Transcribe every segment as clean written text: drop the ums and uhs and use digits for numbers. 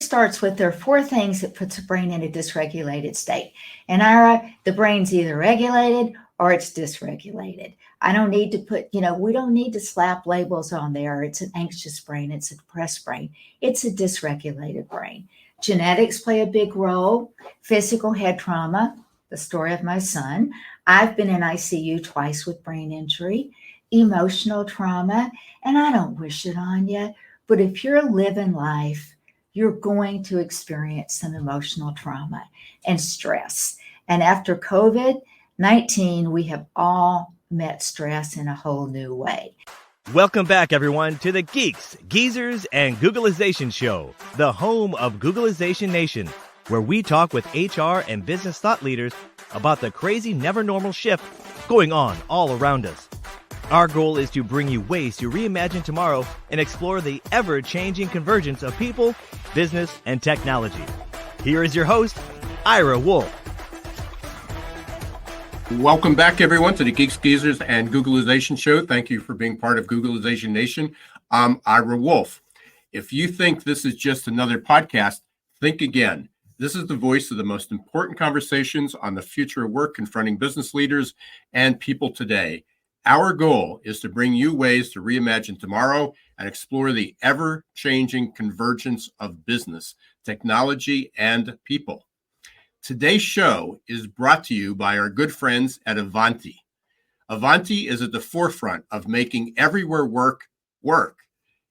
Starts with there are four things that puts a brain in a dysregulated state. And Ira, the brain's either regulated or it's dysregulated. I don't need to put, we don't need to slap labels on there. It's an anxious brain, it's a depressed brain, it's a dysregulated brain. Genetics play a big role, physical head trauma, the story of my son. I've been in ICU twice with brain injury, emotional trauma, and I don't wish it on you. But if you're living life, you're going to experience some emotional trauma and stress. And after COVID-19, we have all met stress in a whole new way. Welcome back, everyone, to the Geeks, Geezers, and Googleization Show, the home of Googleization Nation, where we talk with HR and business thought leaders about the crazy, never normal shift going on all around us. Our goal is to bring you ways to reimagine tomorrow and explore the ever-changing convergence of people, business, and technology. Here is your host, Ira Wolfe. Welcome back, everyone, to the Geeks, Geezers, and Googleization Show. Thank you for being part of Googleization Nation. I'm Ira Wolfe. If you think this is just another podcast, think again. This is the voice of the most important conversations on the future of work confronting business leaders and people today. Our goal is to bring you ways to reimagine tomorrow and explore the ever-changing convergence of business, technology, and people. Today's show is brought to you by our good friends at Ivanti. Ivanti is at the forefront of making everywhere work work.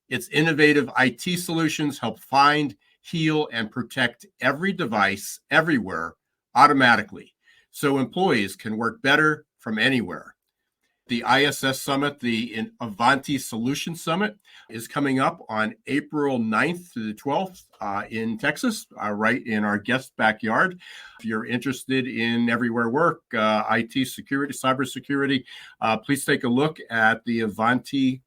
Its innovative IT solutions help find, heal, and protect every device everywhere automatically, so employees can work better from anywhere. The ISS Summit, the Ivanti Solution Summit, is coming up on April 9th to the 12th in Texas, right in our guest backyard. If you're interested in everywhere work, IT security, cybersecurity, please take a look at the Ivanti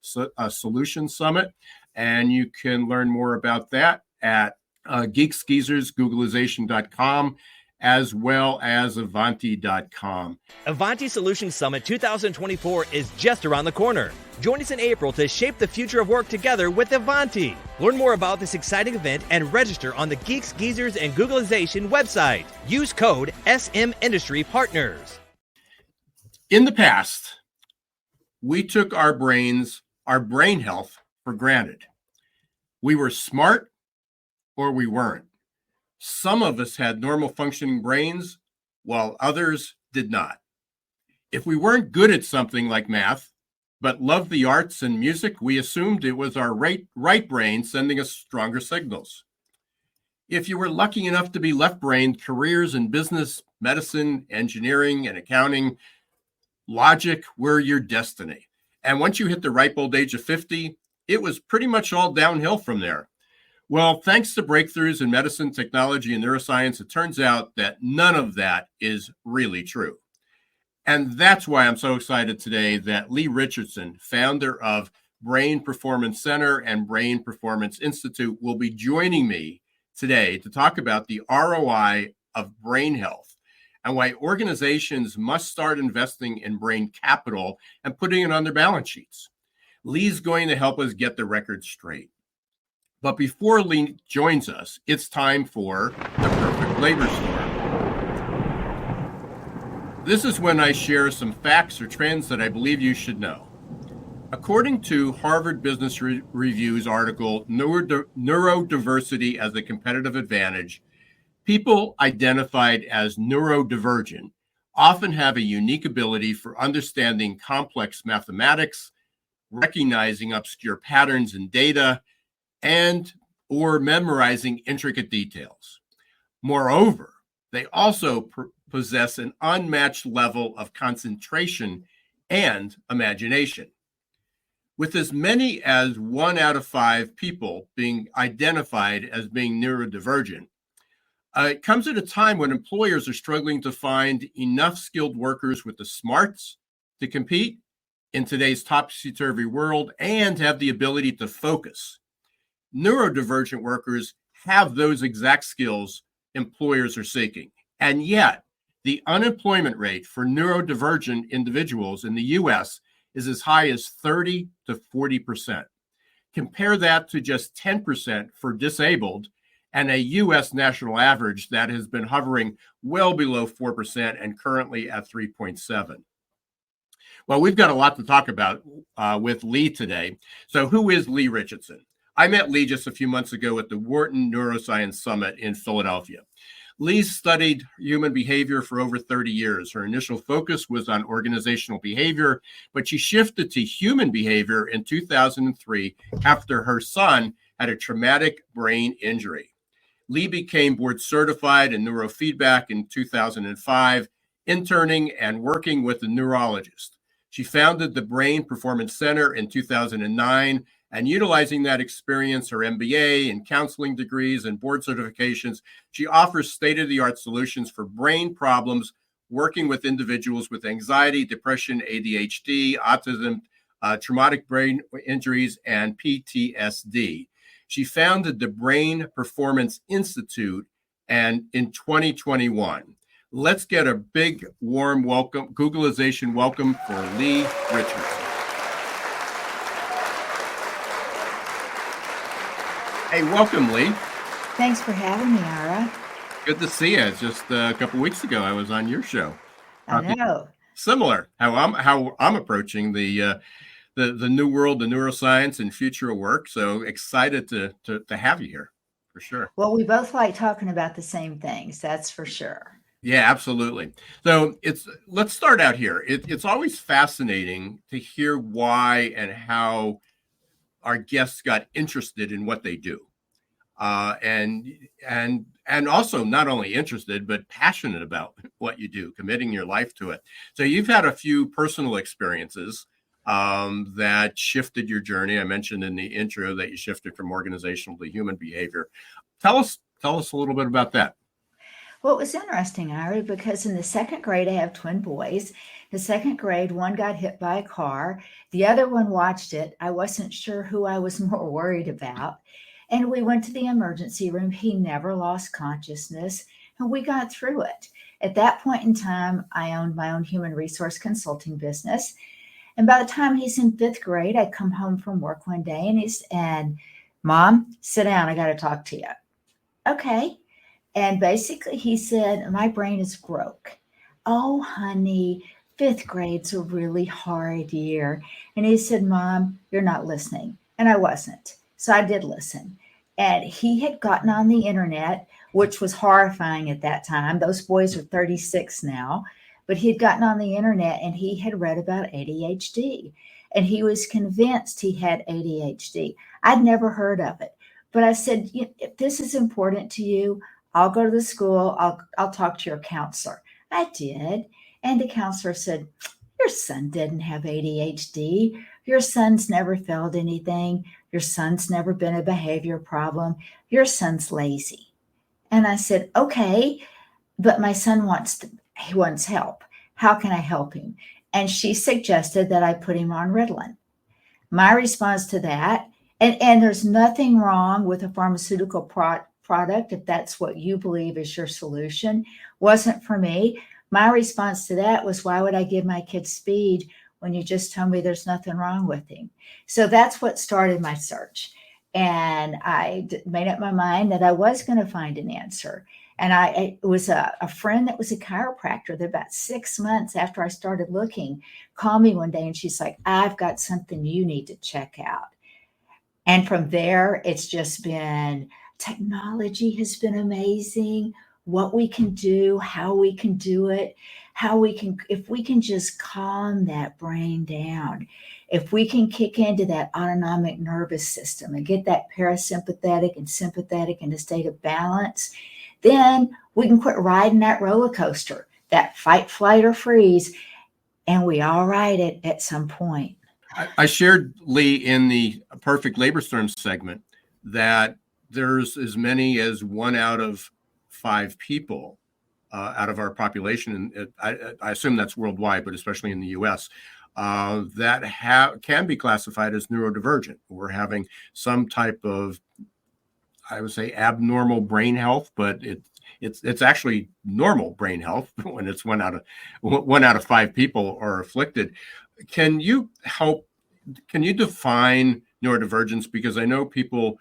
Solution Summit, and you can learn more about that at geeksgeezersgoogleization.com, as well as Avanti.com. Ivanti Solutions Summit 2024 is just around the corner. Join us in April to shape the future of work together with Ivanti. Learn more about this exciting event and register on the Geeks, Geezers, and Googleization website. Use code SM Industry Partners. In the past, we took our brain health for granted. We were smart or we weren't. Some of us had normal functioning brains, while others did not. If we weren't good at something like math, but loved the arts and music, we assumed it was our right brain sending us stronger signals. If you were lucky enough to be left-brained, careers in business, medicine, engineering, and accounting, logic were your destiny. And once you hit the ripe old age of 50, it was pretty much all downhill from there. Well, thanks to breakthroughs in medicine, technology, and neuroscience, it turns out that none of that is really true. And that's why I'm so excited today that Leigh Richardson, founder of Brain Performance Center and Brain Performance Institute, will be joining me today to talk about the ROI of brain health and why organizations must start investing in brain capital and putting it on their balance sheets. Leigh's going to help us get the record straight. But before Leigh joins us, it's time for the perfect labor storm. This is when I share some facts or trends that I believe you should know. According to Harvard Business Review's article, Neurodiversity as a Competitive Advantage, people identified as neurodivergent often have a unique ability for understanding complex mathematics, recognizing obscure patterns in data, and or memorizing intricate details. Moreover, they also possess an unmatched level of concentration and imagination. With as many as 1 out of 5 people being identified as being neurodivergent, it comes at a time when employers are struggling to find enough skilled workers with the smarts to compete in today's topsy-turvy world and have the ability to focus. Neurodivergent workers have those exact skills employers are seeking. And yet, the unemployment rate for neurodivergent individuals in the U.S. is as high as 30 to 40%. Compare that to just 10% for disabled and a U.S. national average that has been hovering well below 4% and currently at 3.7. Well, we've got a lot to talk about with Leigh today. So who is Leigh Richardson? I met Leigh just a few months ago at the Wharton Neuroscience Summit in Philadelphia. Leigh studied human behavior for over 30 years. Her initial focus was on organizational behavior, but she shifted to human behavior in 2003 after her son had a traumatic brain injury. Leigh became board certified in neurofeedback in 2005, interning and working with a neurologist. She founded the Brain Performance Center in 2009, and utilizing that experience, her MBA and counseling degrees and board certifications, she offers state-of-the-art solutions for brain problems, working with individuals with anxiety, depression, ADHD, autism, traumatic brain injuries, and PTSD. She founded the Brain Performance Institute and in 2021. Let's get a big, warm welcome, Googleization welcome for Leigh Richardson. Hey, welcome, Leigh. Thanks for having me, Ira. Good to see you. It's just a couple weeks ago I was on your show. I know. Similar how I'm approaching the new world, the neuroscience and future of work. So excited to have you here for sure. Well, we both like talking about the same things, that's for sure. Yeah, absolutely. So let's start out here. It's always fascinating to hear why and how our guests got interested in what they do, and also not only interested but passionate about what you do, committing your life to it. So you've had a few personal experiences that shifted your journey. I mentioned in the intro that you shifted from organizational to human behavior. Tell us a little bit about that. Well, it was interesting, Ira, because in the second grade, I have twin boys. The second grade, one got hit by a car. The other one watched it. I wasn't sure who I was more worried about. And we went to the emergency room. He never lost consciousness, and we got through it. At that point in time, I owned my own human resource consulting business. And by the time he's in fifth grade, I come home from work one day and Mom, sit down. I got to talk to you. Okay. And basically he said, my brain is broke. Oh, honey, fifth grade's a really hard year. And he said, Mom, you're not listening. And I wasn't. So I did listen. And he had gotten on the internet, which was horrifying at that time. Those boys are 36 now. But he had gotten on the internet and he had read about ADHD. And he was convinced he had ADHD. I'd never heard of it. But I said, if this is important to you, I'll go to the school. I'll talk to your counselor. I did. And the counselor said, your son didn't have ADHD. Your son's never failed anything. Your son's never been a behavior problem. Your son's lazy. And I said, okay, but my son wants help. How can I help him? And she suggested that I put him on Ritalin. My response to that, and there's nothing wrong with a pharmaceutical product if that's what you believe is your solution, wasn't for me. My response to that was, why would I give my kid speed when you just told me there's nothing wrong with him? So that's what started my search. And I made up my mind that I was going to find an answer. And it was a friend that was a chiropractor that about 6 months after I started looking, called me one day and she's like, I've got something you need to check out. And from there, it's just been, technology has been amazing. What we can do, how we can do it, if we can just calm that brain down, if we can kick into that autonomic nervous system and get that parasympathetic and sympathetic in a state of balance, then we can quit riding that roller coaster, that fight, flight, or freeze, and we all ride it at some point. I shared, Leigh, in the Perfect Labor Storms segment that there's as many as 1 out of 5 people out of our population, and I assume that's worldwide, but especially in the U.S., that can be classified as neurodivergent or having some type of, I would say, abnormal brain health, but it's actually normal brain health when it's 1 out of 5 people are afflicted. Can you define neurodivergence? Because I know people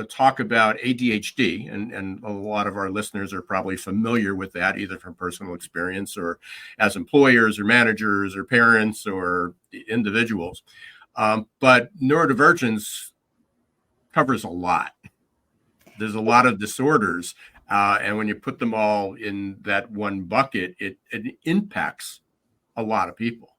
talk about ADHD, and a lot of our listeners are probably familiar with that, either from personal experience or as employers or managers or parents or individuals. But neurodivergence covers a lot. There's a lot of disorders. And when you put them all in that one bucket, it impacts a lot of people.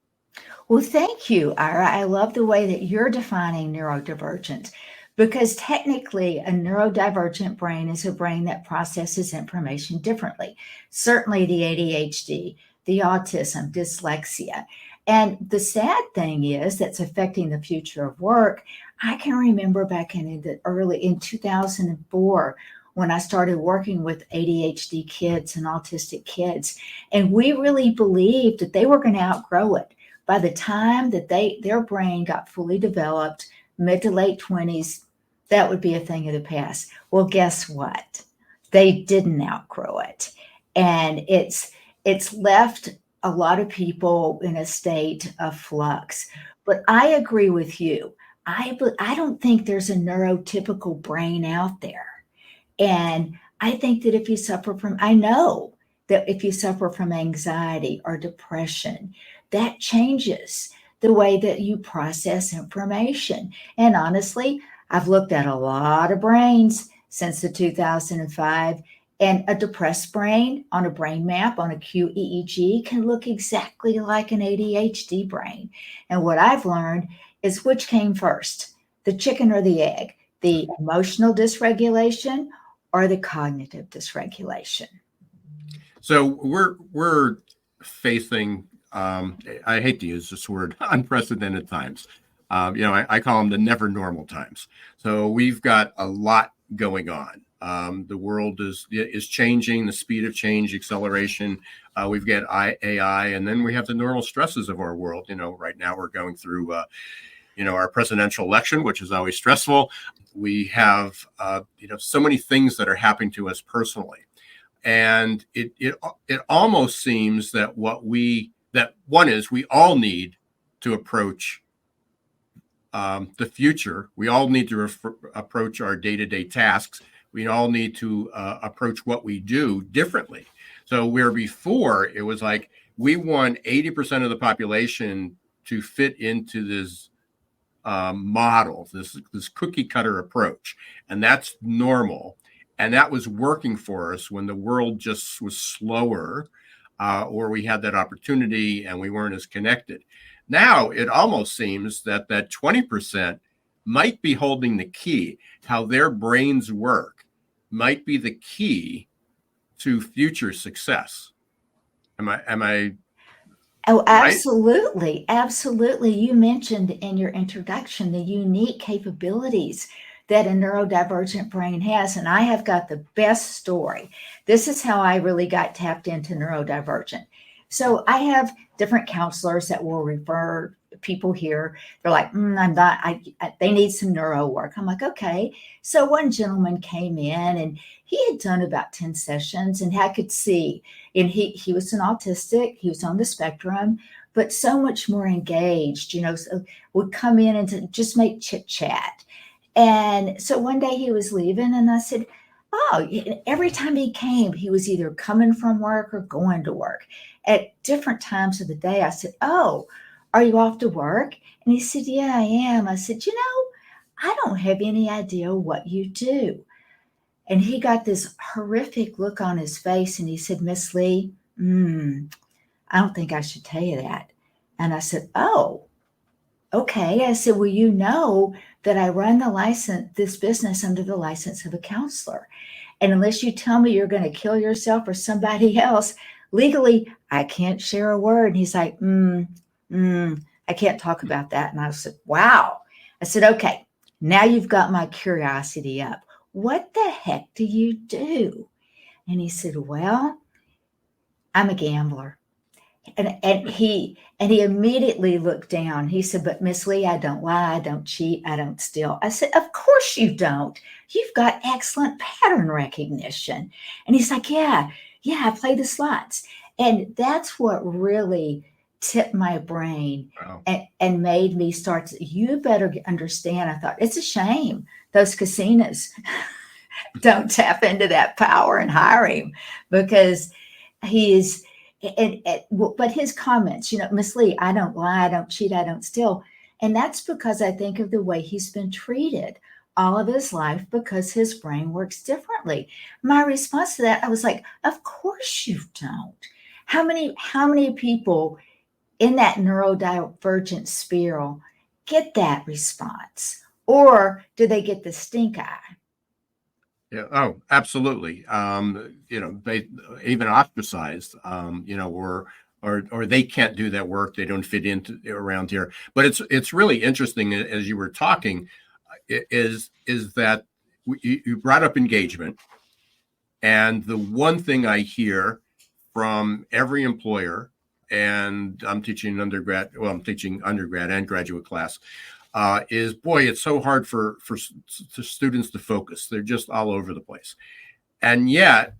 Well, thank you, Ira. I love the way that you're defining neurodivergent, because technically a neurodivergent brain is a brain that processes information differently. Certainly the ADHD, the autism, dyslexia. And the sad thing is that's affecting the future of work. I can remember back in 2004 when I started working with ADHD kids and autistic kids, and we really believed that they were going to outgrow it. By the time that their brain got fully developed, mid to late 20s, that would be a thing of the past. Well, guess what? They didn't outgrow it. And it's left a lot of people in a state of flux. But I agree with you. I don't think there's a neurotypical brain out there. And I think that I know that if you suffer from anxiety or depression, that changes the way that you process information. And honestly, I've looked at a lot of brains since the 2005, and a depressed brain on a brain map on a QEEG can look exactly like an ADHD brain. And what I've learned is which came first, the chicken or the egg, the emotional dysregulation or the cognitive dysregulation. So we're facing, I hate to use this word, unprecedented times. I call them the never normal times. So we've got a lot going on. The world is changing, the speed of change, acceleration. We've got AI, and then we have the normal stresses of our world. Right now we're going through, our presidential election, which is always stressful. We have, so many things that are happening to us personally. And it almost seems that we all need to approach the future. We all need to approach our day-to-day tasks. We all need to approach what we do differently. So where before it was like we want 80% of the population to fit into this model, this cookie cutter approach, and that's normal. And that was working for us when the world just was slower, or we had that opportunity and we weren't as connected. Now it almost seems that 20% might be holding the key. How their brains work might be the key to future success. Am I? Oh, absolutely. Right? Absolutely. You mentioned in your introduction the unique capabilities that a neurodivergent brain has. And I have got the best story. This is how I really got tapped into neurodivergent. So I have different counselors that will refer people here. They're like, they need some neuro work. I'm like, okay. So one gentleman came in and he had done about 10 sessions, and I could see, and he was an autistic, he was on the spectrum, but so much more engaged, so would come in and just make chit chat. And so one day he was leaving and I said, oh, every time he came, he was either coming from work or going to work at different times of the day. I said, oh, are you off to work? And he said, yeah, I am. I said, I don't have any idea what you do. And he got this horrific look on his face and he said, Miss Leigh, I don't think I should tell you that. And I said, oh, okay. I said, well, you know that I run this business under the license of a counselor. And unless you tell me you're going to kill yourself or somebody else, legally, I can't share a word. And he's like, I can't talk about that. And I said, wow. I said, okay, now you've got my curiosity up. What the heck do you do? And he said, well, I'm a gambler. And he immediately looked down. He said, but Miss Leigh, I don't lie, I don't cheat, I don't steal. I said, of course you don't. You've got excellent pattern recognition. And he's like, yeah, I play the slots. And that's what really tipped my brain Wow. and made me start to, you better understand. I thought, it's a shame those casinos don't tap into that power and hire him, because he's, but his comments, Miss Leigh, I don't lie, I don't cheat, I don't steal. And that's because I think of the way he's been treated all of his life, because his brain works differently. My response to that, I was like, of course you don't. How many people in that neurodivergent spiral get that response? Or do they get the stink eye? Yeah. Oh, absolutely. They even ostracized, or they can't do that work. They don't fit into around here. But it's really interesting, as you were talking, is that you brought up engagement, and the one thing I hear from every employer, and I'm teaching undergrad and graduate class, is, boy, it's so hard for students to focus. They're just all over the place. And yet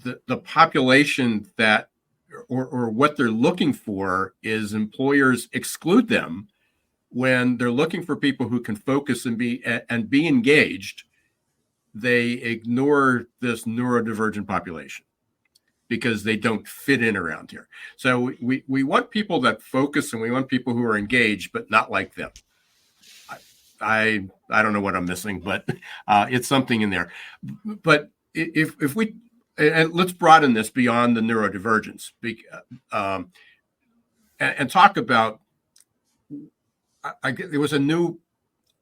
the population that, or what they're looking for, is employers exclude them when they're looking for people who can focus and be engaged. They ignore this neurodivergent population because they don't fit in around here. So we want people that focus, and we want people who are engaged, but not like them. I don't know what I'm missing, but it's something in there. But if we, and let's broaden this beyond the neurodivergence, and talk about,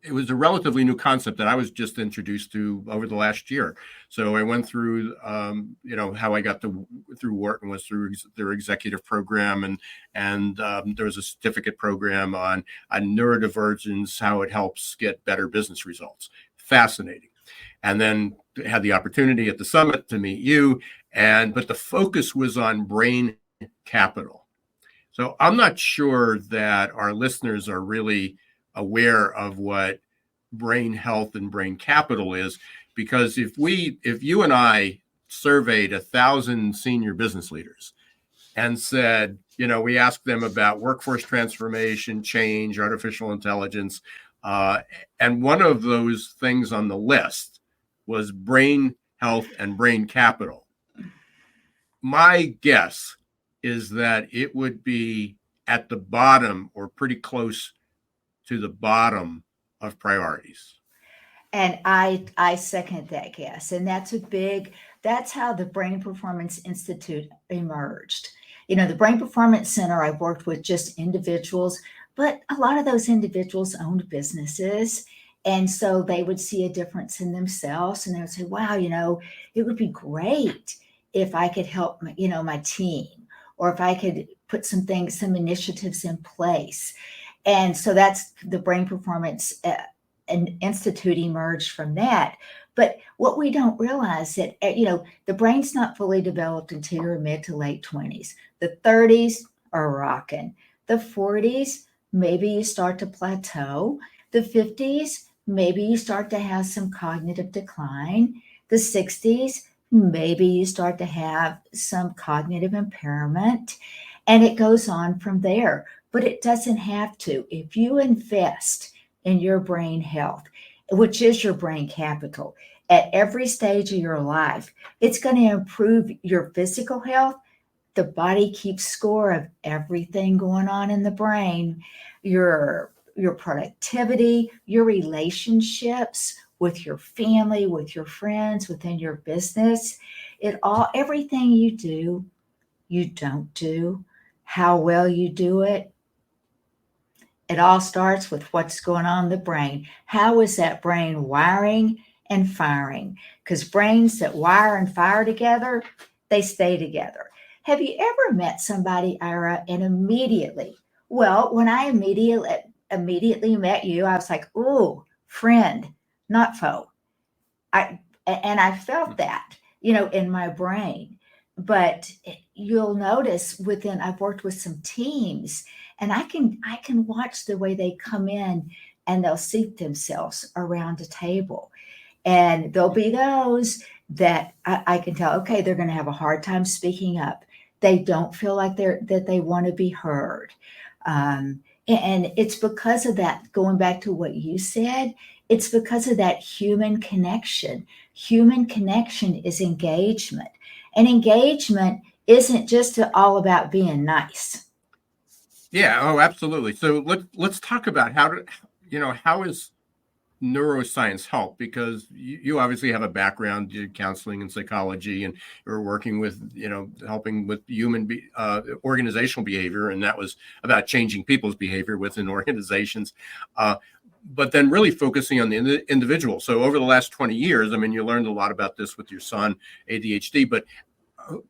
it was a relatively new concept that I was just introduced to over the last year. So I went through, how I got through Wharton was through their executive program, and there was a certificate program on neurodivergence, how it helps get better business results. Fascinating. And then had the opportunity at the summit to meet you, but the focus was on brain capital. So I'm not sure that our listeners are really aware of what brain health and brain capital is, because if you and I surveyed 1,000 senior business leaders and said, we asked them about workforce transformation, change, artificial intelligence, and one of those things on the list was brain health and brain capital, my guess is that it would be at the bottom, or pretty close to the bottom of priorities. And I second that guess. And that's how the Brain Performance Institute emerged. The Brain Performance Center, I worked with just individuals, but a lot of those individuals owned businesses. And so they would see a difference in themselves, and they would say, wow, it would be great if I could help my team, or if I could put some initiatives in place. And so that's the Brain Performance Institute emerged from that. But what we don't realize that, the brain's not fully developed until your mid to late 20s. The 30s are rocking. The 40s, maybe you start to plateau. The 50s, maybe you start to have some cognitive decline. The 60s, maybe you start to have some cognitive impairment. And it goes on from there. But it doesn't have to. If you invest in your brain health, which is your brain capital, at every stage of your life, it's going to improve your physical health. The body keeps score of everything going on in the brain, your productivity, your relationships with your family, with your friends, within your business. Everything you do, you don't do, how well you do it. It all starts with what's going on in the brain. How is that brain wiring and firing? Because brains that wire and fire together, they stay together. Have you ever met somebody, Ira, and when I immediately met you, I was like, ooh, friend, not foe. And I felt that, in my brain. But you'll notice I've worked with some teams, and I can watch the way they come in and they'll seat themselves around a table. And there'll be those that I can tell, okay, they're going to have a hard time speaking up. They don't feel like that they want to be heard. And it's because of that, going back to what you said, it's because of that human connection. Human connection is engagement. And engagement isn't just all about being nice. Yeah. Oh, absolutely. So let's talk about how is neuroscience help, because you obviously have a background in counseling and psychology, and you're working with helping with organizational behavior, and that was about changing people's behavior within organizations, but then really focusing on the individual. So over the last 20 years, I mean, you learned a lot about this with your son, ADHD, but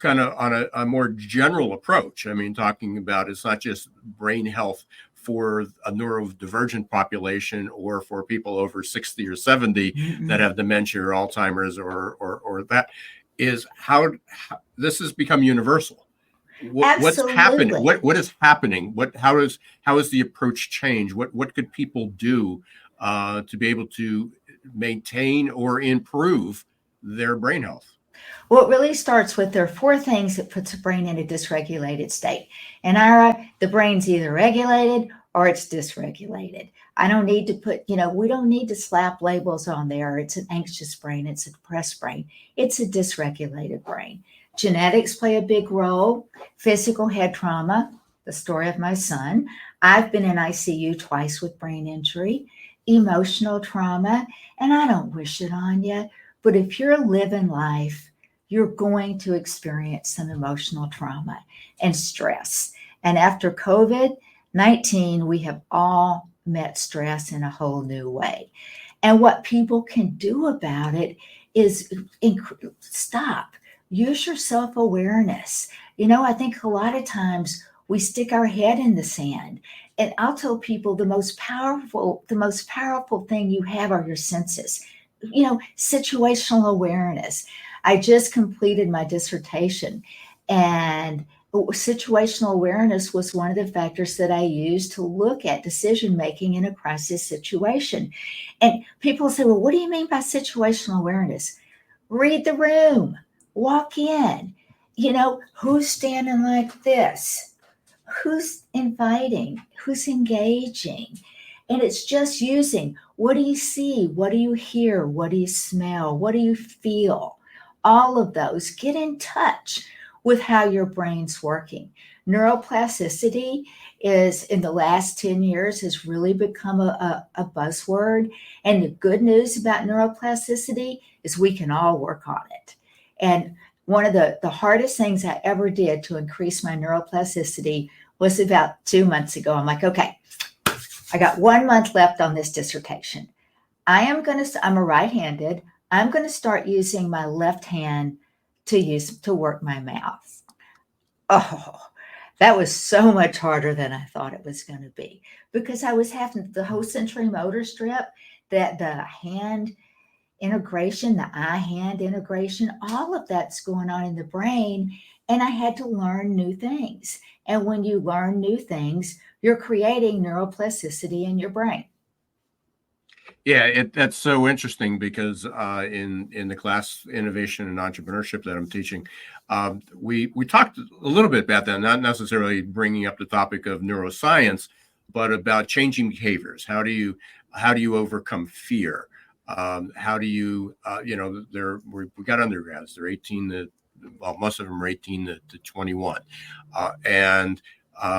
kind of on a more general approach. I mean, talking about it's not just brain health for a neurodivergent population or for people over 60 or 70 that have dementia or Alzheimer's or that is how this has become universal. What's happening? What is happening? How is the approach change? What could people do to be able to maintain or improve their brain health? Well, it really starts with there are four things that puts a brain in a dysregulated state. And Ira, the brain's either regulated or it's dysregulated. I don't need to we don't need to slap labels on there. It's an anxious brain. It's a depressed brain. It's a dysregulated brain. Genetics play a big role. Physical head trauma, the story of my son. I've been in ICU twice with brain injury. Emotional trauma, and I don't wish it on you, but if you're living life, you're going to experience some emotional trauma and stress. And after COVID-19, we have all met stress in a whole new way. And what people can do about it is stop. Use your self-awareness. I think a lot of times we stick our head in the sand. And I'll tell people the most powerful thing you have are your senses. Situational awareness. I just completed my dissertation, and situational awareness was one of the factors that I used to look at decision making in a crisis situation. And people say, well, what do you mean by situational awareness? Read the room, walk in, who's standing like this? Who's inviting? Who's engaging? And it's just using, what do you see? What do you hear? What do you smell? What do you feel? All of those. Get in touch with how your brain's working. Neuroplasticity is, in the last 10 years, has really become a buzzword. And the good news about neuroplasticity is we can all work on it. And one of the hardest things I ever did to increase my neuroplasticity was about 2 months ago. I'm like, okay, I got 1 month left on this dissertation. I'm a right-handed. I'm going to start using my left hand to work my mouth. Oh, that was so much harder than I thought it was going to be, because I was having the whole sensory motor strip, that the hand integration, the eye-hand integration, all of that's going on in the brain. And I had to learn new things. And when you learn new things, you're creating neuroplasticity in your brain. Yeah, that's so interesting, because in the class Innovation and Entrepreneurship that I'm teaching, we talked a little bit about that, not necessarily bringing up the topic of neuroscience, but about changing behaviors. How do you overcome fear? How do you we got undergrads. They're 18 to, well, most of them are 18 to 21, and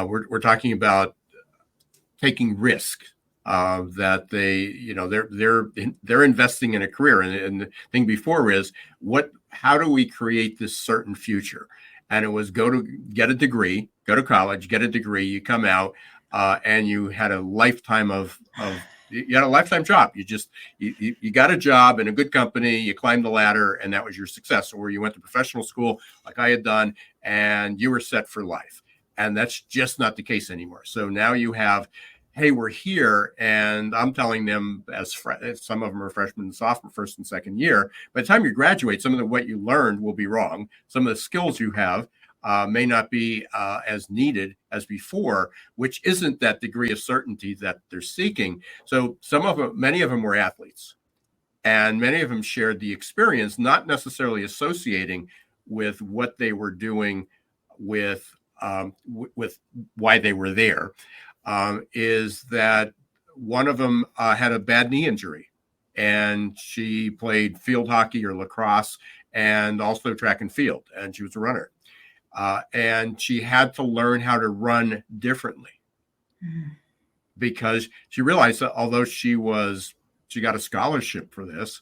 we're talking about taking risk. That they're investing in a career, and the thing before is how do we create this certain future? And it was go to get a degree, go to college, get a degree, you come out, and you had a lifetime you had a lifetime job. You got a job in a good company, you climbed the ladder, and that was your success. Or you went to professional school like I had done, and you were set for life. And that's just not the case anymore. So now you have, hey, we're here, and I'm telling them, some of them are freshmen and sophomore, first and second year. By the time you graduate, some of what you learned will be wrong. Some of the skills you have may not be as needed as before, which isn't that degree of certainty that they're seeking. So many of them were athletes, and many of them shared the experience, not necessarily associating with what they were doing with why they were there, is that one of them had a bad knee injury, and she played field hockey or lacrosse and also track and field, and she was a runner. And she had to learn how to run differently because she realized that although she got a scholarship for this,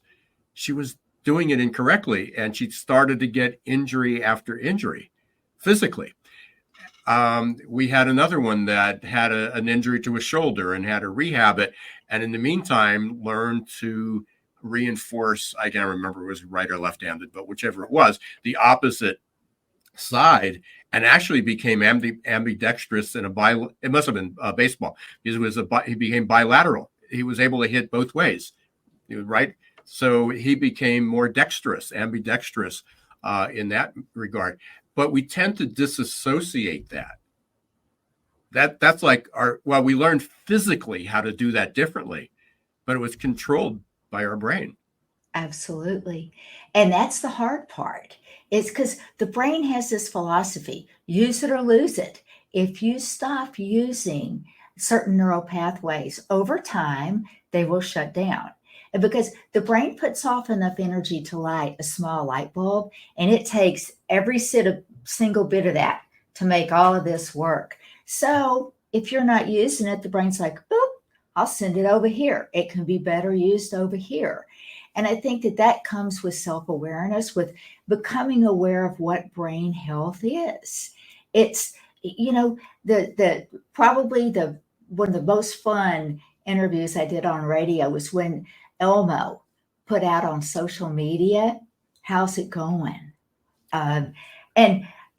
she was doing it incorrectly, and she started to get injury after injury physically. We had another one that had an injury to a shoulder and had to rehab it, and in the meantime learned to reinforce, I can't remember if it was right or left-handed, but whichever it was, the opposite side, and actually became ambidextrous in it must have been baseball, because he became bilateral. He was able to hit both ways, right? So he became more dexterous, ambidextrous in that regard. But we tend to disassociate that. That's like we learned physically how to do that differently, but it was controlled by our brain. Absolutely. And that's the hard part. It's because the brain has this philosophy, use it or lose it. If you stop using certain neural pathways over time, they will shut down. And because the brain puts off enough energy to light a small light bulb, and it takes every single bit of that to make all of this work. So if you're not using it, the brain's like, boop, I'll send it over here. It can be better used over here. And I think that comes with self-awareness, with becoming aware of what brain health is. It's, probably one of the most fun interviews I did on radio was when Elmo put out on social media, how's it going? And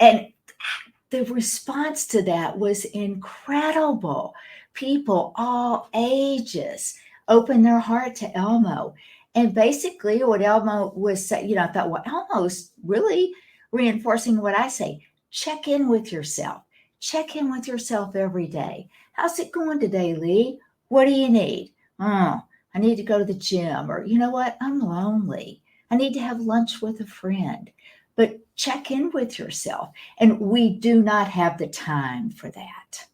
the response to that was incredible. People, all ages, opened their heart to Elmo. And basically what Elmo was saying, I thought, well, Elmo's really reinforcing what I say. Check in with yourself. Check in with yourself every day. How's it going today, Leigh? What do you need? Oh, I need to go to the gym. Or, you know what? I'm lonely. I need to have lunch with a friend. But check in with yourself. And we do not have the time for that.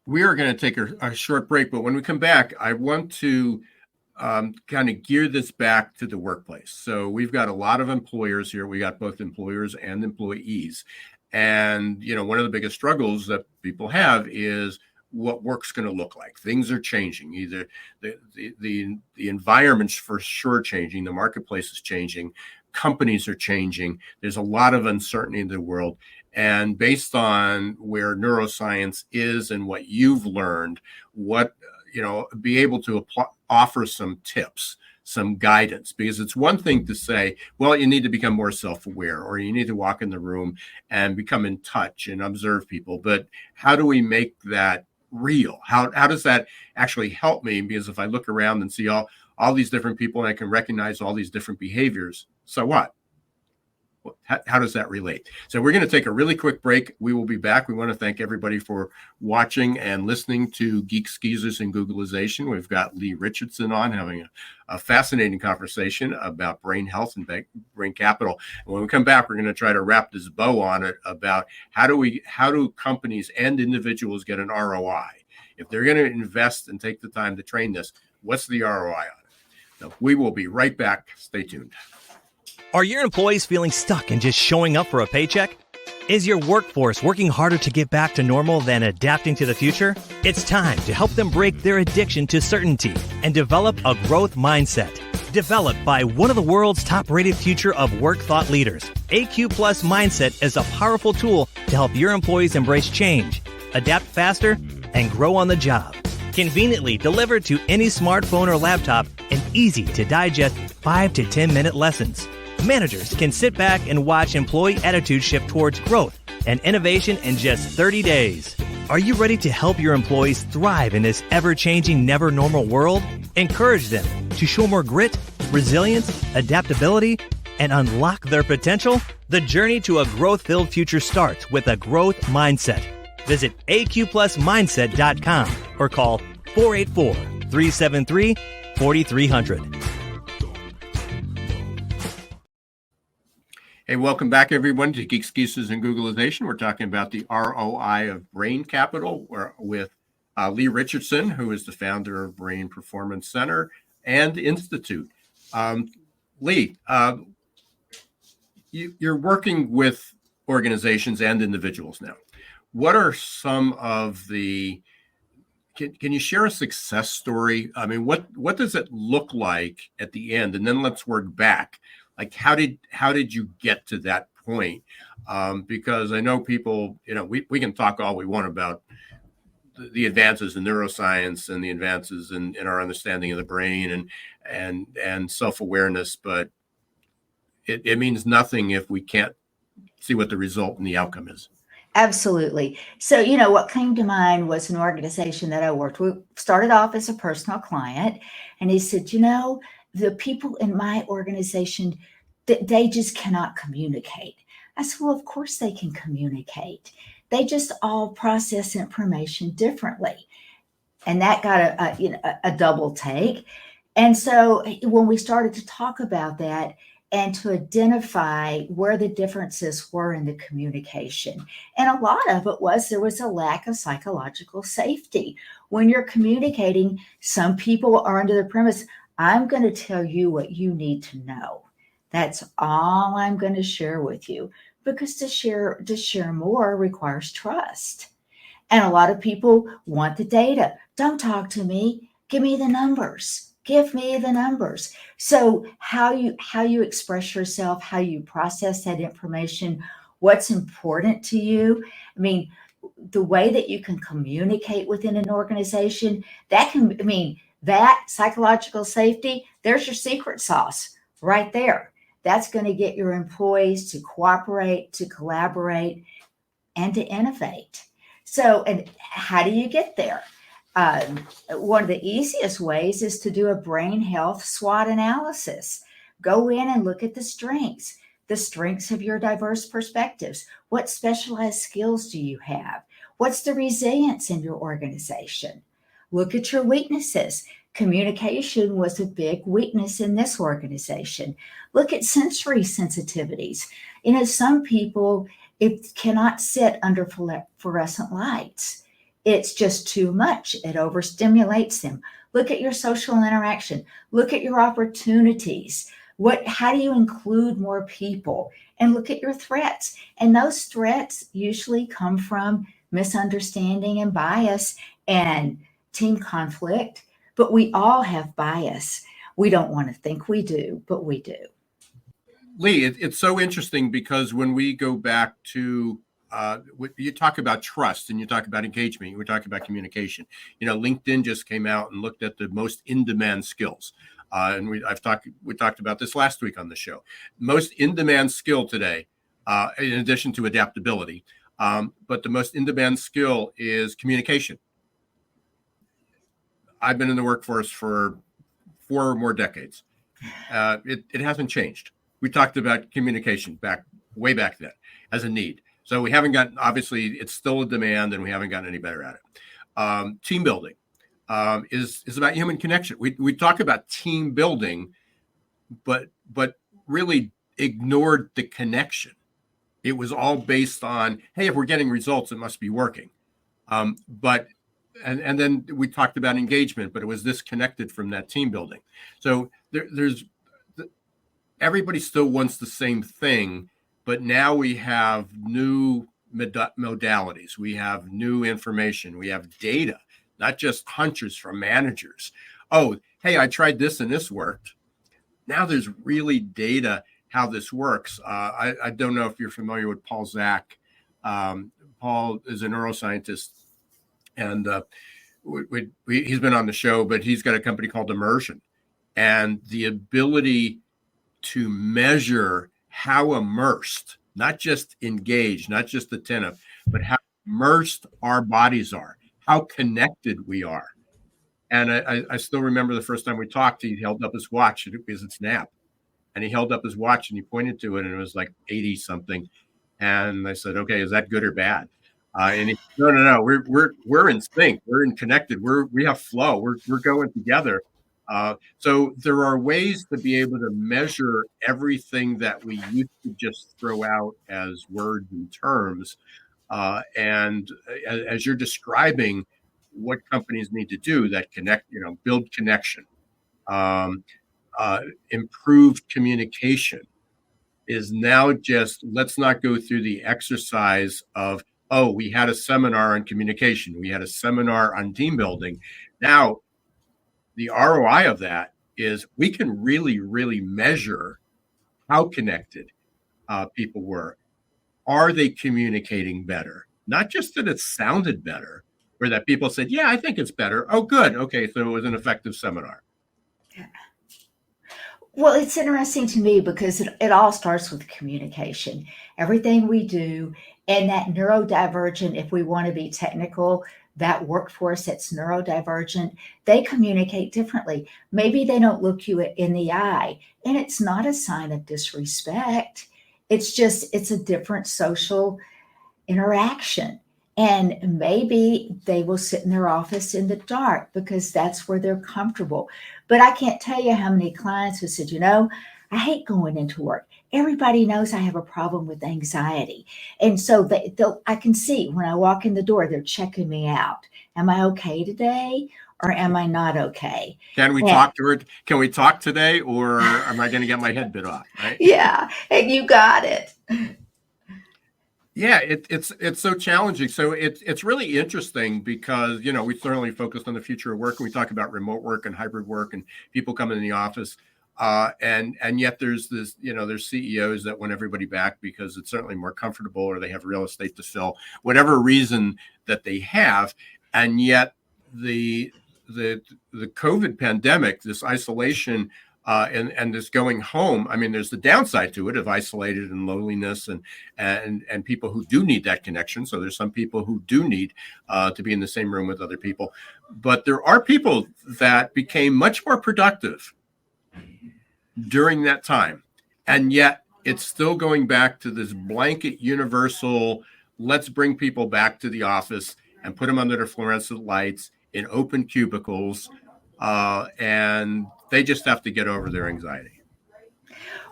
We are going to take a short break, but when we come back, I want to kind of gear this back to the workplace. So we've got a lot of employers here. We got both employers and employees. And, one of the biggest struggles that people have is what work's going to look like. Things are changing. Either the environment's for sure changing. The marketplace is changing. Companies are changing. There's a lot of uncertainty in the world. And based on where neuroscience is and what you've learned, be able to offer some tips, some guidance, because it's one thing to say, well, you need to become more self-aware, or you need to walk in the room and become in touch and observe people. But how do we make that real? How does that actually help me? Because if I look around and see all these different people and I can recognize all these different behaviors, so what? How does that relate? So we're going to take a really quick break. We will be back. We want to thank everybody for watching and listening to Geeks, Geezers, and Googleization. We've got Leigh Richardson on having a fascinating conversation about brain health and brain capital. And when we come back, we're going to try to wrap this bow on it about how do companies and individuals get an ROI? If they're going to invest and take the time to train this, what's the ROI on it? So we will be right back. Stay tuned. Are your employees feeling stuck and just showing up for a paycheck? Is your workforce working harder to get back to normal than adapting to the future? It's time to help them break their addiction to certainty and develop a growth mindset. Developed by one of the world's top-rated future of work thought leaders, AQ Plus Mindset is a powerful tool to help your employees embrace change, adapt faster, and grow on the job. Conveniently delivered to any smartphone or laptop in easy-to-digest 5 to 10-minute lessons. Managers can sit back and watch employee attitude shift towards growth and innovation in just 30 days. Are you ready to help your employees thrive in this ever-changing, never-normal world? Encourage them to show more grit, resilience, adaptability, and unlock their potential? The journey to a growth-filled future starts with a growth mindset. Visit aqplusmindset.com or call 484-373-4300. Hey, welcome back, everyone, to Geeks, Geezers, and Googleization. We're talking about the ROI of brain capital with Leigh Richardson, who is the founder of Brain Performance Center and Institute. Leigh, you're working with organizations and individuals now. What are some of the can you share a success story? I mean, what does it look like at the end? And then let's work back. Like, how did you get to that point? Because I know people, we can talk all we want about the advances in neuroscience and the advances in our understanding of the brain and self-awareness, but it means nothing if we can't see what the result and the outcome is. Absolutely. So, what came to mind was an organization that I worked with, started off as a personal client. And he said, the people in my organization, they just cannot communicate. I said, well, of course they can communicate. They just all process information differently. And that got a double take. And so when we started to talk about that, and to identify where the differences were in the communication. And a lot of it was there was a lack of psychological safety. When you're communicating, some people are under the premise, I'm going to tell you what you need to know. That's all I'm going to share with you, because to share more requires trust. And a lot of people want the data. Don't talk to me. Give me the numbers. Give me the numbers. So how you express yourself, how you process that information, what's important to you. I mean, the way that you can communicate within an organization, that psychological safety, there's your secret sauce right there. That's going to get your employees to cooperate, to collaborate, and to innovate. So, and how do you get there? One of the easiest ways is to do a brain health SWOT analysis. Go in and look at the strengths of your diverse perspectives. What specialized skills do you have? What's the resilience in your organization? Look at your weaknesses. Communication was a big weakness in this organization. Look at sensory sensitivities. Some people, it cannot sit under fluorescent lights. It's just too much. It overstimulates them. Look at your social interaction. Look at your opportunities. How do you include more people? And look at your threats. And those threats usually come from misunderstanding and bias and team conflict. But we all have bias. We don't want to think we do, but we do. Leigh, it's so interesting because when we go back to you talk about trust and you talk about engagement, we talk about communication. LinkedIn just came out and looked at the most in-demand skills. And we talked about this last week on the show. Most in-demand skill today, in addition to adaptability, but the most in-demand skill is communication. I've been in the workforce for 4 or more decades. It hasn't changed. We talked about communication way back then as a need. So we haven't gotten, obviously, it's still a demand, and we haven't gotten any better at it. Team building is about human connection. We talk about team building, but really ignored the connection. It was all based on, hey, if we're getting results, it must be working. But then we talked about engagement, but it was disconnected from that team building. So everybody still wants the same thing. But now we have new modalities. We have new information. We have data, not just hunches from managers. Oh, hey, I tried this and this worked. Now there's really data how this works. I don't know if you're familiar with Paul Zak. Paul is a neuroscientist, and he's been on the show, but he's got a company called Immersion. And the ability to measure how immersed, not just engaged, not just attentive, but how immersed our bodies are, how connected we are. And I still remember the first time we talked, he held up his watch because it's nap. And he held up his watch and he pointed to it, and it was like 80 something. And I said, okay, is that good or bad? And he said, no, we're in sync. We're in connected. We have flow. We're going together. So there are ways to be able to measure everything that we used to just throw out as words and terms. And as you're describing what companies need to do that connect, build connection, um, improved communication is now just let's not go through the exercise of, oh, we had a seminar on communication, we had a seminar on team building. Now, the ROI of that is we can really, really measure how connected people were. Are they communicating better? Not just that it sounded better, or that people said, yeah, I think it's better. Oh, good. Okay, so it was an effective seminar. Well, it's interesting to me because it all starts with communication. Everything we do, and that neurodivergent, if we want to be technical, that workforce that's neurodivergent, they communicate differently. Maybe they don't look you in the eye, and it's not a sign of disrespect. It's a different social interaction. And maybe they will sit in their office in the dark because that's where they're comfortable. But I can't tell you how many clients who said, I hate going into work. Everybody knows I have a problem with anxiety. And so I can see when I walk in the door, they're checking me out. Am I okay today or am I not okay? Can we talk to her? Can we talk today, or am I going to get my head bit off? Right? Yeah, and you got it. Yeah, it's so challenging. So it's really interesting because we certainly focused on the future of work, and we talk about remote work and hybrid work and people coming in the office, and yet there's this there's CEOs that want everybody back because it's certainly more comfortable, or they have real estate to fill, whatever reason that they have, and yet the COVID pandemic, this isolation. And this going home, I mean, there's the downside to it of isolated and loneliness and people who do need that connection. So there's some people who do need to be in the same room with other people. But there are people that became much more productive during that time. And yet it's still going back to this blanket universal, let's bring people back to the office and put them under the fluorescent lights in open cubicles. And they just have to get over their anxiety.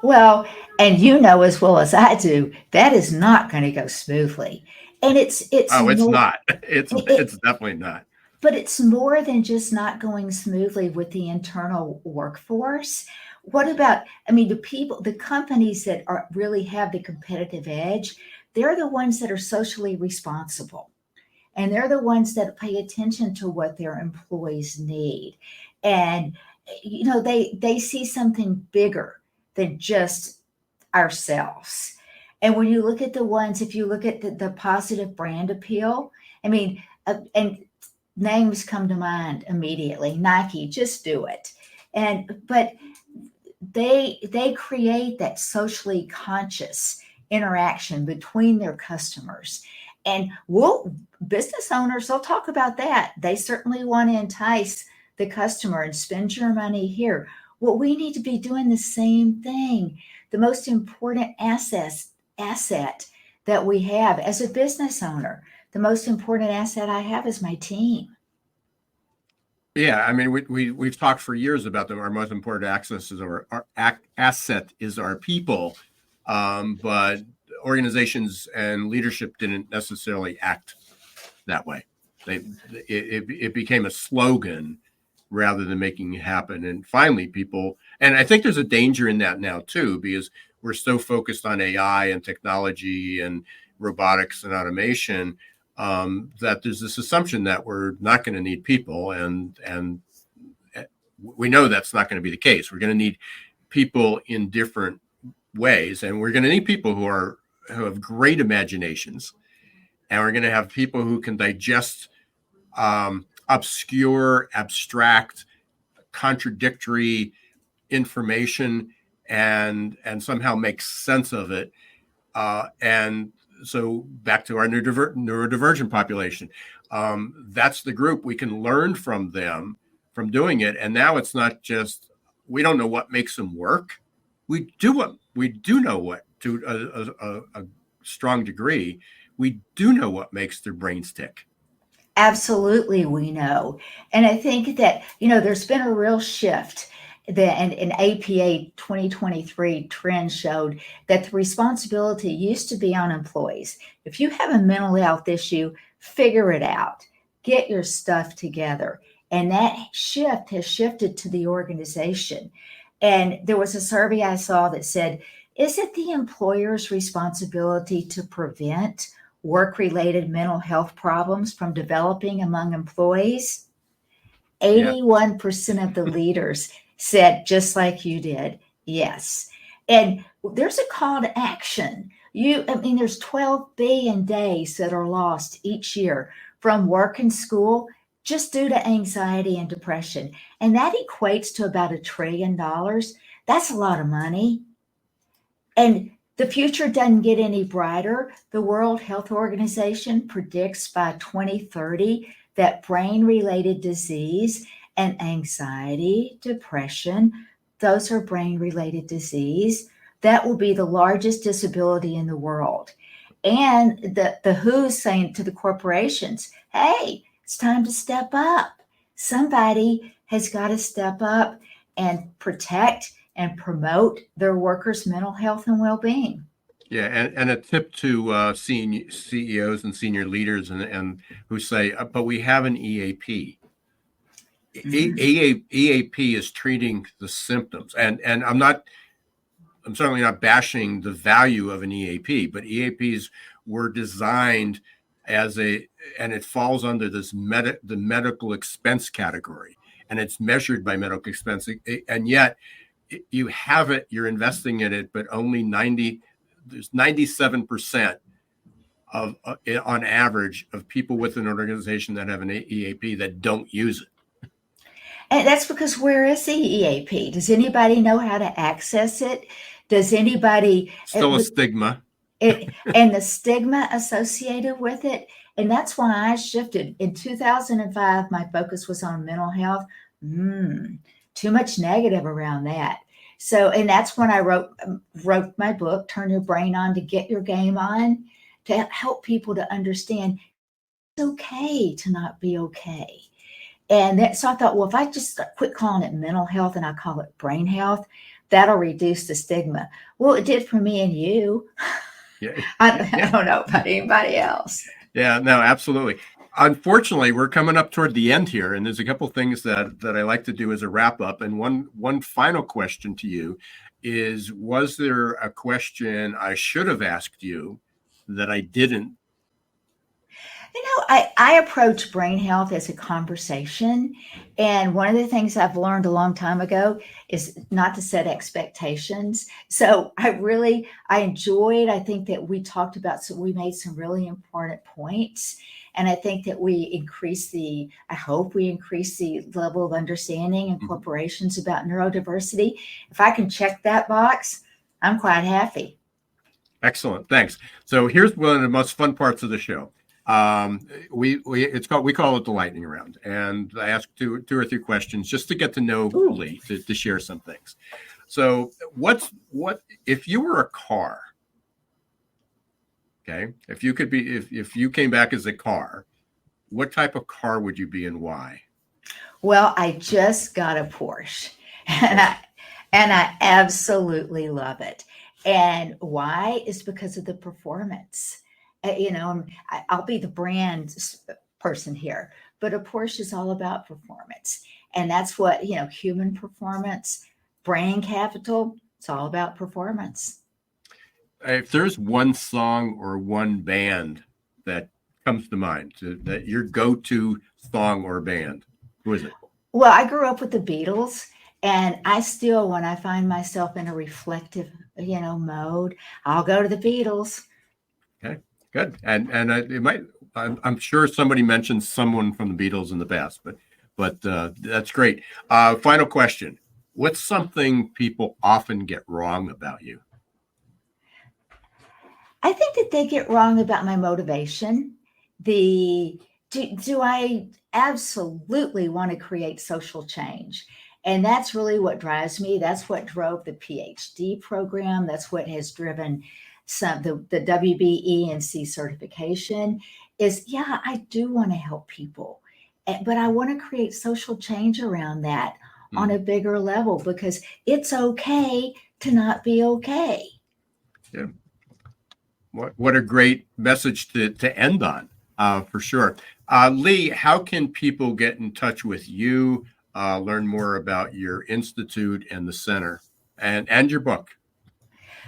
Well, and as well as I do, that is not going to go smoothly. And it's not. It's definitely not. But it's more than just not going smoothly with the internal workforce. What about, the companies that really have the competitive edge, they're the ones that are socially responsible. And they're the ones that pay attention to what their employees need. And they see something bigger than just ourselves. And when you look at the ones, if you look at the positive brand appeal, and names come to mind immediately. Nike, just do it. But they create that socially conscious interaction between their customers. And business owners, they'll talk about that. They certainly want to entice the customer and spend your money here. Well, we need to be doing the same thing. The most important asset that we have as a business owner, the most important asset I have is my team. Yeah, we've talked for years about them. Our most important asset is our people, but organizations and leadership didn't necessarily act that way. It became a slogan rather than making it happen. And finally, and I think there's a danger in that now too, because we're so focused on AI and technology and robotics and automation, that there's this assumption that we're not going to need people. And we know that's not going to be the case. We're going to need people in different ways. And we're going to need people who have great imaginations. And we're going to have people who can digest obscure, abstract, contradictory information and somehow make sense of it. And so back to our neurodivergent population, that's the group we can learn from them, from doing it. And now it's not just, we don't know what makes them work. We do know what, to a strong degree, we do know what makes their brains tick. Absolutely, we know. And I think that, there's been a real shift. And APA 2023 trend showed that the responsibility used to be on employees. If you have a mental health issue, figure it out, get your stuff together. And that shift has shifted to the organization. And there was a survey I saw that said, is it the employer's responsibility to prevent work-related mental health problems from developing among employees? Yeah. 81% of the leaders said, just like you did, yes. And there's a call to action. There's 12 billion days that are lost each year from work and school just due to anxiety and depression. And that equates to about $1 trillion. That's a lot of money. And the future doesn't get any brighter. The World Health Organization predicts by 2030 that brain-related disease and anxiety, depression, those are brain-related disease, that will be the largest disability in the world. And the WHO's saying to the corporations, hey, it's time to step up. Somebody has got to step up and protect and promote their workers' mental health and well-being. Yeah, and a tip to senior CEOs and senior leaders and who say, but we have an EAP. EAP is treating the symptoms, and I'm certainly not bashing the value of an EAP, but EAPs were designed and it falls under this the medical expense category, and it's measured by medical expense, and yet you have it, you're investing in it, but only 97% of on average of people within an organization that have an EAP that don't use it. And that's because where is the EAP? Does anybody know how to access it? Does anybody? Still a stigma. And the stigma associated with it. And that's why I shifted. In 2005, my focus was on mental health. Too much negative around that. So, and that's when I wrote my book, Turn Your Brain On to Get Your Game On, to help people to understand it's okay to not be okay. And so I thought, well, if I just quit calling it mental health and I call it brain health, that'll reduce the stigma. Well, it did for me and you. Yeah. I don't know about anybody else. Yeah, no, absolutely. Unfortunately, we're coming up toward the end here, and there's a couple things that I like to do as a wrap up. And one final question to you is, was there a question I should have asked you that I didn't? I approach brain health as a conversation. And one of the things I've learned a long time ago is not to set expectations. So I enjoyed, I think that we talked about, so we made some really important points. And I think that I hope we increase the level of understanding in corporations about neurodiversity. If I can check that box, I'm quite happy. Excellent. Thanks. So here's one of the most fun parts of the show. We call it the lightning round, and I ask two or three questions just to get to know Leigh, to share some things. So what if you were a car? Okay, if you came back as a car, what type of car would you be and why? Well, I just got a Porsche, and I absolutely love it. And why is because of the performance. I'll be the brand person here, but a Porsche is all about performance. And that's what, human performance, brain capital, it's all about performance. If there's one song or one band that comes to mind, that your go-to song or band, who is it? Well, I grew up with the Beatles, and I still, when I find myself in a reflective, mode, I'll go to the Beatles. Okay. Good. And it might, I'm sure somebody mentioned someone from the Beatles in the past, but that's great. Final question. What's something people often get wrong about you? I think that they get wrong about my motivation. Do I absolutely want to create social change? And that's really what drives me. That's what drove the PhD program. That's what has driven the WBENC certification is, yeah, I do want to help people, but I want to create social change around that on a bigger level, because it's okay to not be okay. Yeah. What a great message to end on, for sure. Leigh, how can people get in touch with you, learn more about your institute and the center and your book?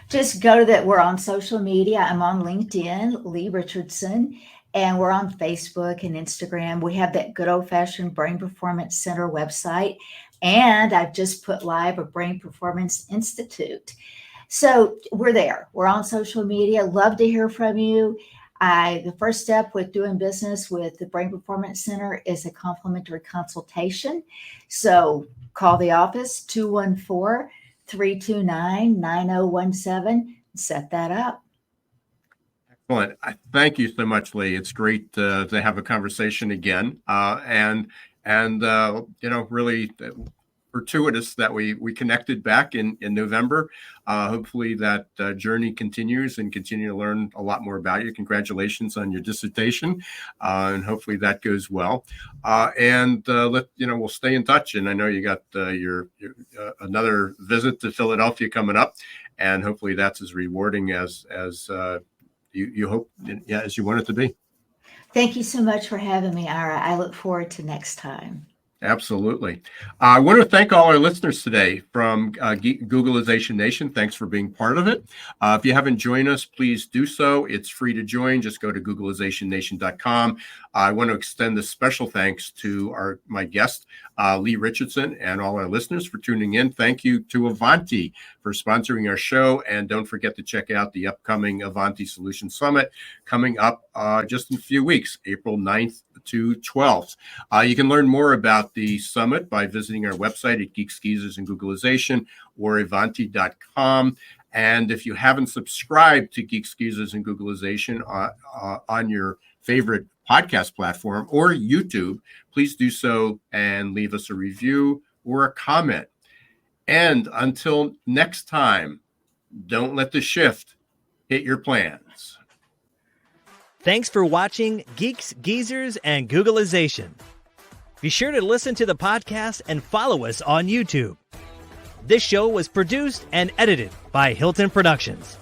Just go to that. We're on social media. I'm on LinkedIn, Leigh Richardson, and we're on Facebook and Instagram. We have that good old-fashioned Brain Performance Center website, and I've just put live a Brain Performance Institute. So we're there. We're on social media. Love to hear from you. The first step with doing business with the Brain Performance Center is a complimentary consultation. So call the office, 214-329-9017. Set that up. Excellent. Thank you so much, Leigh. It's great to have a conversation again, and really fortuitous that we connected back in November. Hopefully that journey continues and continue to learn a lot more about you. Congratulations on your dissertation, and hopefully that goes well. We'll stay in touch. And I know you got your another visit to Philadelphia coming up, and hopefully that's as rewarding as you hope, as you want it to be. Thank you so much for having me, Ira. I look forward to next time. Absolutely. I want to thank all our listeners today from Googleization Nation. Thanks for being part of it. If you haven't joined us, please do so. It's free to join. Just go to googleizationnation.com. I want to extend a special thanks to my guest, Leigh Richardson, and all our listeners for tuning in. Thank you to Avanti for sponsoring our show. And don't forget to check out the upcoming Avanti Solution Summit coming up just in a few weeks, April 9th to 12th. You can learn more about the summit by visiting our website at Geeks, Geezers, and Googleization, or avanti.com. And if you haven't subscribed to Geeks, Geezers, and Googleization on your favorite podcast platform or YouTube, please do so and leave us a review or a comment. And until next time, don't let the shift hit your plans. Thanks for watching Geeks, Geezers, and Googleization. Be sure to listen to the podcast and follow us on YouTube. This show was produced and edited by Hilton Productions.